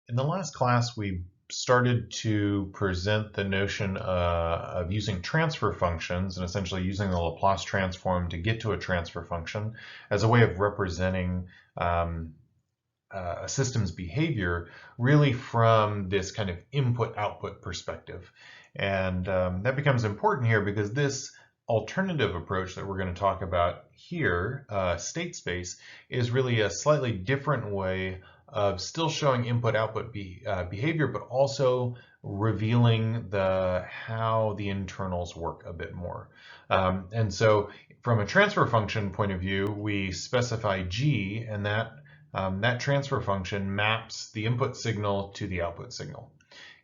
In the last class, we started to present the notion of using transfer functions and essentially using the Laplace transform to get to a transfer function as a way of representing a system's behavior really from this kind of input-output perspective. And that becomes important here because this alternative approach that we're going to talk about here, state space, is really a slightly different way of still showing input-output behavior, but also revealing how the internals work a bit more. And so from a transfer function point of view, we specify G, and that transfer function maps the input signal to the output signal.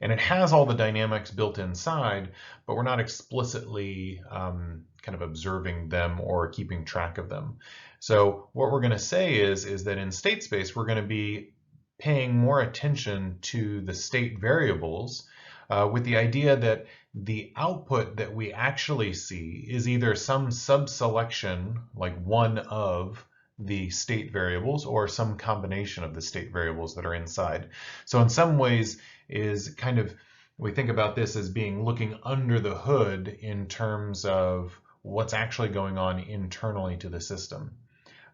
And it has all the dynamics built inside, but we're not explicitly kind of observing them or keeping track of them. So what we're going to say is that in state space, we're going to be paying more attention to the state variables with the idea that the output that we actually see is either some subselection, like one of the state variables, or some combination of the state variables that are inside. So in some ways is kind of, we think about this as being looking under the hood in terms of what's actually going on internally to the system.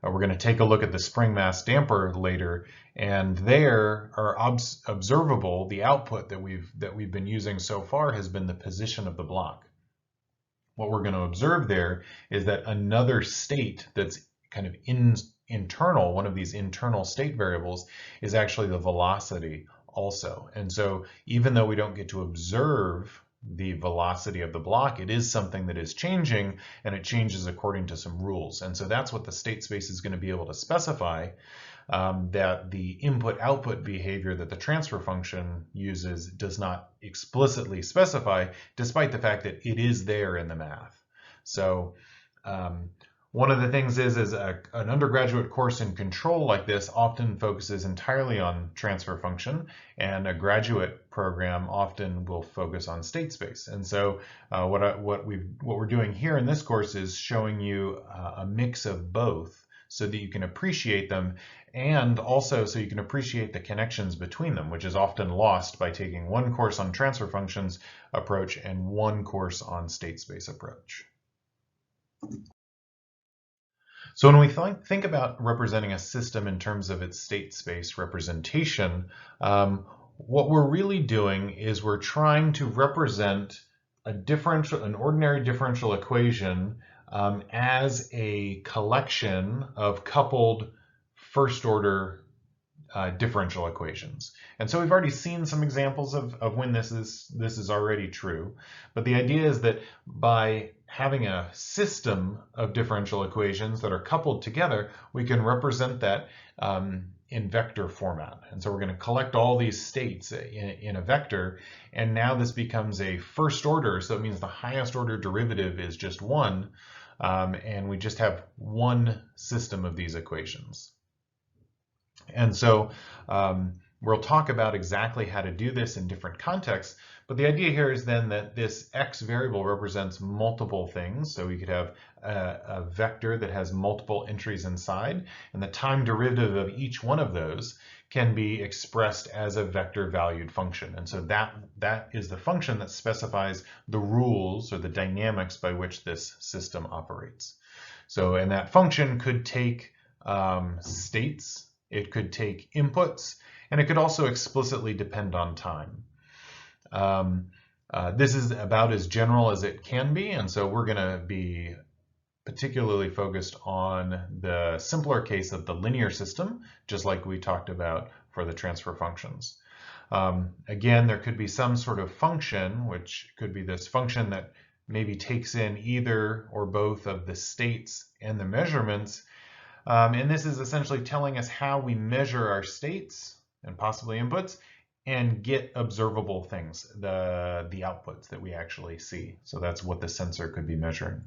We're going to take a look at the spring mass damper later, and there are observable, the output that we've been using so far has been the position of the block. What we're going to observe there is that another state that's kind of internal, one of these internal state variables, is actually the velocity also. And so even though we don't get to observe the velocity of the block, it is something that is changing, and it changes according to some rules. And so that's what the state space is going to be able to specify, that the input-output behavior that the transfer function uses does not explicitly specify, despite the fact that it is there in the math. So one of the things is an undergraduate course in control like this often focuses entirely on transfer function, and a graduate program often will focus on state space. And so what we're doing here in this course is showing you a mix of both so that you can appreciate them, and also so you can appreciate the connections between them, which is often lost by taking one course on transfer functions approach and one course on state space approach. So when we think about representing a system in terms of its state space representation, what we're really doing is we're trying to represent an ordinary differential equation as a collection of coupled first-order differential equations. And so we've already seen some examples of when this is already true. But the idea is that by having a system of differential equations that are coupled together, we can represent that in vector format. And so we're going to collect all these states in a vector, and now this becomes a first order, so it means the highest order derivative is just one, and we just have one system of these equations. And so we'll talk about exactly how to do this in different contexts, but the idea here is then that this x variable represents multiple things. So we could have a vector that has multiple entries inside, and the time derivative of each one of those can be expressed as a vector valued function. And so that is the function that specifies the rules or the dynamics by which this system operates. So, and that function could take states, it could take inputs, and it could also explicitly depend on time. This is about as general as it can be, and so we're going to be particularly focused on the simpler case of the linear system, just like we talked about for the transfer functions. Again, there could be some sort of function, which could be this function that maybe takes in either or both of the states and the measurements. And this is essentially telling us how we measure our states and possibly inputs and get observable things, the outputs that we actually see. So that's what the sensor could be measuring.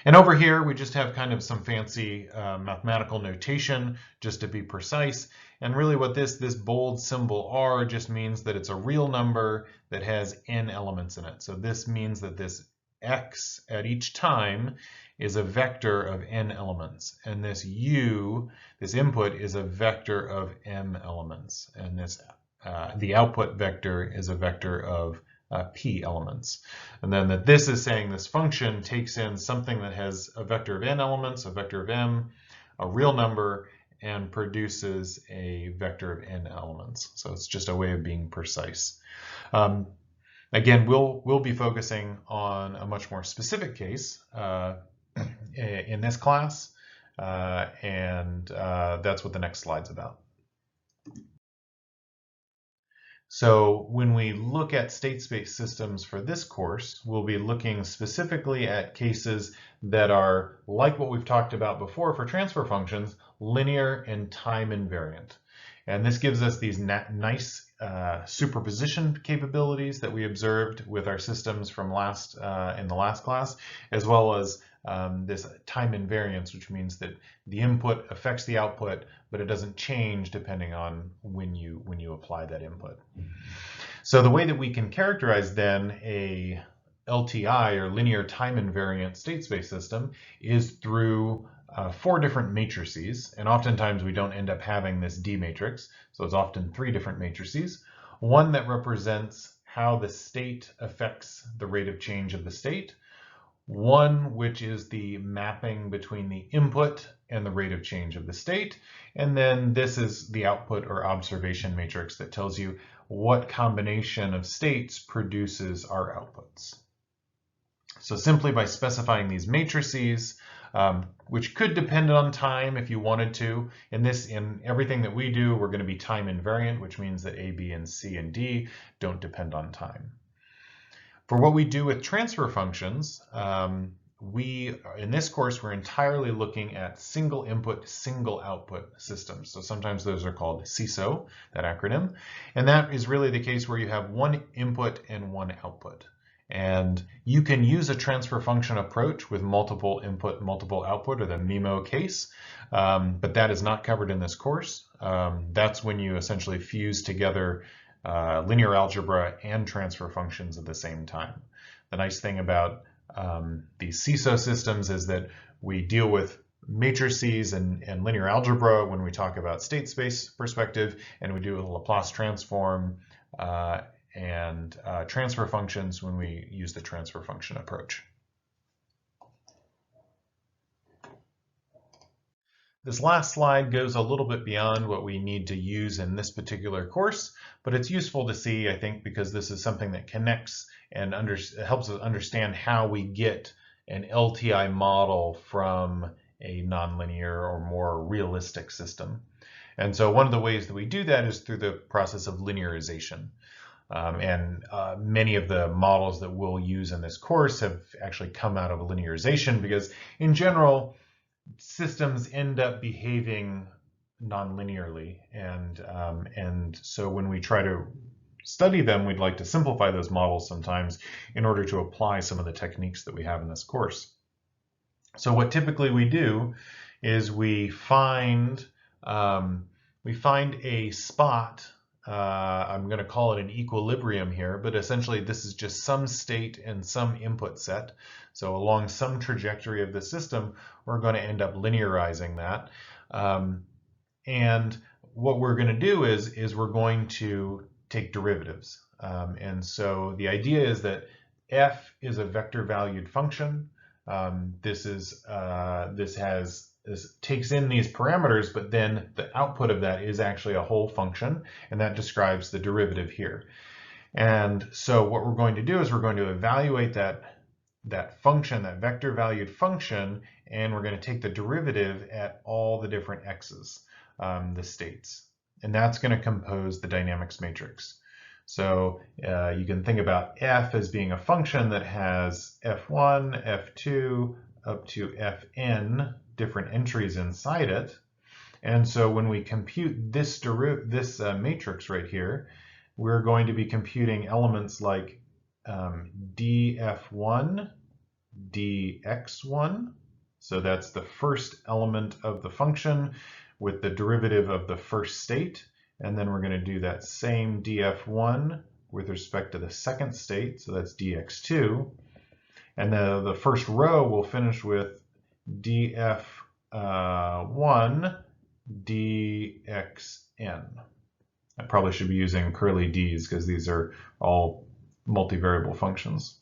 And over here, we just have kind of some fancy mathematical notation just to be precise. And really what this bold symbol R just means that it's a real number that has n elements in it. So this means that this x at each time is a vector of n elements, and this u, this input, is a vector of m elements, and this the output vector is a vector of p elements. And then that this is saying this function takes in something that has a vector of n elements, a vector of m, a real number, and produces a vector of n elements. So it's just a way of being precise. Again, we'll be focusing on a much more specific case in this class, and that's what the next slide's about. So when we look at state space systems for this course, we'll be looking specifically at cases that are like what we've talked about before for transfer functions, linear and time invariant. And this gives us these nice superposition capabilities that we observed with our systems from in the last class, as well as this time invariance, which means that the input affects the output, but it doesn't change depending on when you apply that input. So the way that we can characterize then a LTI, or linear time invariant state space system, is through 4 different matrices, and oftentimes we don't end up having this D matrix, so it's often 3 different matrices. One that represents how the state affects the rate of change of the state, one which is the mapping between the input and the rate of change of the state, and then this is the output or observation matrix that tells you what combination of states produces our outputs. So simply by specifying these matrices, which could depend on time if you wanted to. In everything that we do, we're going to be time invariant, which means that A, B, and C, and D don't depend on time. For what we do with transfer functions, in this course, we're entirely looking at single input, single output systems. So sometimes those are called CISO, that acronym. And that is really the case where you have one input and one output. And you can use a transfer function approach with multiple input, multiple output, or the MIMO case, but that is not covered in this course. That's when you essentially fuse together linear algebra and transfer functions at the same time. The nice thing about these CISO systems is that we deal with matrices and linear algebra when we talk about state space perspective, and we do a Laplace transform and transfer functions when we use the transfer function approach. This last slide goes a little bit beyond what we need to use in this particular course, but it's useful to see, I think, because this is something that connects and helps us understand how we get an LTI model from a nonlinear or more realistic system. And so one of the ways that we do that is through the process of linearization. Many of the models that we'll use in this course have actually come out of linearization, because in general, systems end up behaving non-linearly, and so when we try to study them, we'd like to simplify those models sometimes in order to apply some of the techniques that we have in this course. So what typically we do is we find a spot. I'm going to call it an equilibrium here, but essentially this is just some state and some input set. So along some trajectory of the system, we're going to end up linearizing that. And what we're going to do is we're going to take derivatives. And so the idea is that f is a vector valued function. This takes in these parameters, but then the output of that is actually a whole function, and that describes the derivative here. And so what we're going to do is we're going to evaluate that function, that vector valued function, and we're going to take the derivative at all the different x's, the states. And that's going to compose the dynamics matrix. So you can think about f as being a function that has f1, f2, up to fn different entries inside it. And so when we compute this matrix right here, we're going to be computing elements like df1, dx1. So that's the first element of the function with the derivative of the first state. And then we're going to do that same df1 with respect to the second state. So that's dx2. And the first row will finish with df1 dxn. I probably should be using curly d's because these are all multivariable functions.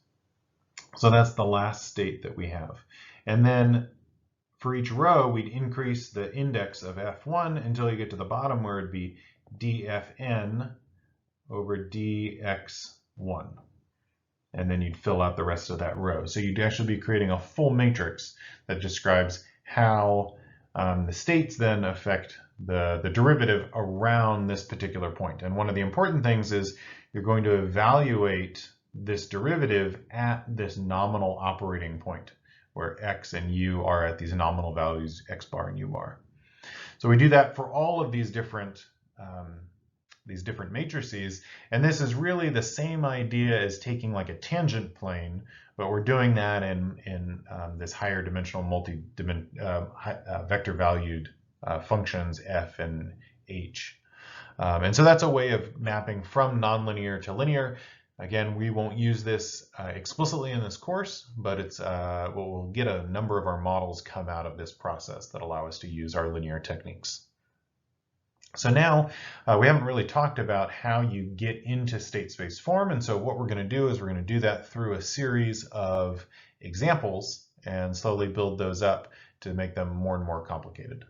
So that's the last state that we have. And then for each row, we'd increase the index of f1 until you get to the bottom where it'd be dfn over dx1. And then you'd fill out the rest of that row. So you'd actually be creating a full matrix that describes how the states then affect the derivative around this particular point. And one of the important things is you're going to evaluate this derivative at this nominal operating point, where x and u are at these nominal values, x bar and u bar. So we do that for all of these different matrices, and this is really the same idea as taking like a tangent plane, but we're doing that in this higher dimensional vector valued functions f and h. And so that's a way of mapping from nonlinear to linear. Again, we won't use this explicitly in this course, but it's we'll get a number of our models come out of this process that allow us to use our linear techniques. So now we haven't really talked about how you get into state space form, and so what we're going to do is we're going to do that through a series of examples and slowly build those up to make them more and more complicated.